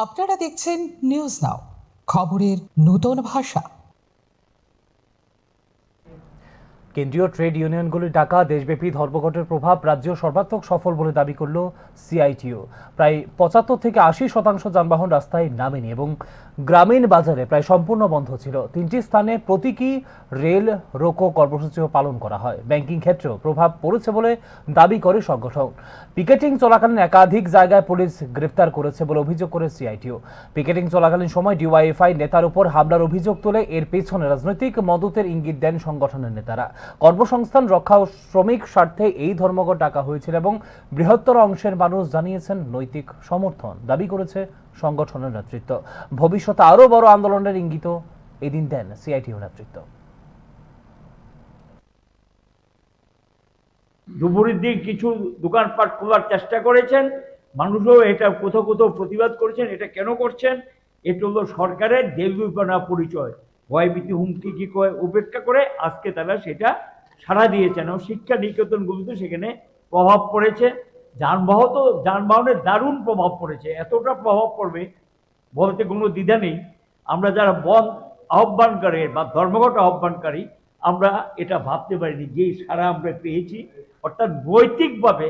আপনারা দেখছেন news now, খবরের নতুন ভাষা। কেন্দ্রীয় ট্রেড ইউনিয়নগুলির ডাকা দেশব্যাপী ধর্মঘটের প্রভাব রাজ্য সর্বাত্মক সফল বলে দাবি করল সিআইটিইউ। প্রায় 75 থেকে 80% যানবাহন রাস্তায় নামেনি এবং গ্রামীণ বাজারে প্রায় সম্পূর্ণ বন্ধ ছিল। 3টি স্থানে প্রতীকী রেল রোকো কর্মসূচিও পালন করা হয়। ব্যাংকিং ক্ষেত্রেও প্রভাব পড়েছে বলে দাবি করে সংগঠন। পিকেটিং চলাকালীন একাধিক জায়গায় পুলিশ গ্রেফতার করেছে বলে অভিযোগ করে সিআইটিইউ। পিকেটিং চলাকালীন সময় ডিওয়াইএফআই নেতার উপর হামলার অভিযোগ তুলে এর পেছনে রাজনৈতিক মদতের ইঙ্গিত দেন সংগঠনের নেতারা। কর্মসংস্থান রক্ষা ও শ্রমিক স্বার্থে এই ধর্মঘট ডাকা হয়েছিল এবং বৃহত্তর অংশের মানুষ জানিয়েছেন নৈতিক সমর্থন। দাবি করেছে সংগঠনের নেতৃত্ব। ভবিষ্যতে আরও বড় আন্দোলনের ইঙ্গিত এদিন দেন সিআইটিইউ নেতৃত্ব। দুপুরের দিকে কিছু দোকানপাট খোলার চেষ্টা করেছেন, মানুষও এটা কোথাও কোথাও প্রতিবাদ করেছেন। এটা কেন করছেন? এটা হলো সরকারের দেউলিয়াপনা পরিচয়। ভয়ভীতি হুমকি কি উপেক্ষা করে আজকে তারা সেটা সাড়া দিয়েছেন এবং শিক্ষা নিকেতনগুলোতে সেখানে প্রভাব পড়েছে। যানবাহনের দারুণ প্রভাব পড়েছে। এতটা প্রভাব পড়বে বলতে কোনো দ্বিধা নেই। আমরা যারা বন্ধ আহ্বানকারী বা ধর্মঘট আহ্বানকারী, আমরা এটা ভাবতে পারিনি যে সারা আমরা পেয়েছি। অর্থাৎ নৈতিকভাবে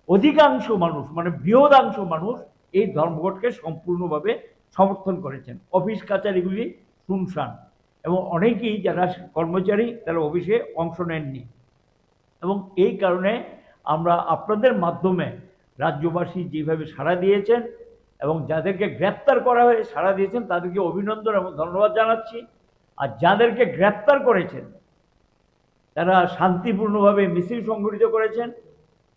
অধিকাংশ মানুষ, মানে বৃহদাংশ মানুষ এই ধর্মঘটকে সম্পূর্ণভাবে সমর্থন করেছেন। অফিস কাছারিগুলি শুনশান এবং অনেকেই যারা কর্মচারী তারা অফিসে অংশ নেননি। এবং এই কারণে আমরা আপনাদের মাধ্যমে রাজ্যবাসী যেভাবে সাড়া দিয়েছেন এবং যাদেরকে গ্রেপ্তার করা হয়ে সাড়া দিয়েছেন তাদেরকে অভিনন্দন এবং ধন্যবাদ জানাচ্ছি। আর যাদেরকে গ্রেপ্তার করেছেন তারা শান্তিপূর্ণভাবে মিছিল সংগঠিত করেছেন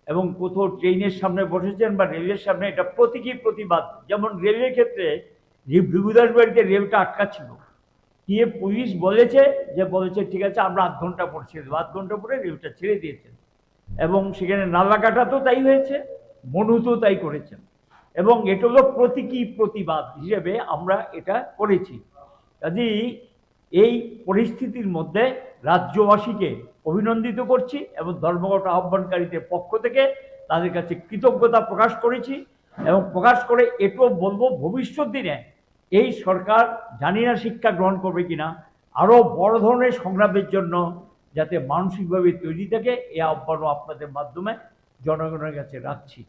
এবং কোথাও ট্রেনের সামনে বসেছেন বা রেলের সামনে। এটা প্রতীকী প্রতিবাদ। যেমন রেলের ক্ষেত্রে বিভূদাস বাড়িতে রেলটা আটকা ছিল, গিয়ে পুলিশ বলেছে ঠিক আছে আমরা 8 ঘন্টা পরে ছেড়ে দেবো। 8 ঘন্টা পরে রেলটা ছেড়ে দিয়েছেন এবং সেখানে নালাকাটাতেও তাই হয়েছে, মনুতেও তাই করেছেন। এবং এটা হলো প্রতীকী প্রতিবাদ হিসেবে আমরা এটা করেছি। কাজেই এই পরিস্থিতির মধ্যে রাজ্যবাসীকে অভিনন্দিত করছি এবং ধর্মঘট আহ্বানকারীদের পক্ষ থেকে তাদের কাছে কৃতজ্ঞতা প্রকাশ করেছি এবং প্রকাশ করে এটাও বলবো ভবিষ্যৎ দিনে এই সরকার জানি না শিক্ষা গ্রহণ করবে কিনা, আরো বড় ধরনের সংগ্রামের জন্য যাতে মানসিকভাবে তৈরি থাকে এই আহ্বানও আপনাদের মাধ্যমে জনগণের কাছে রাখছি।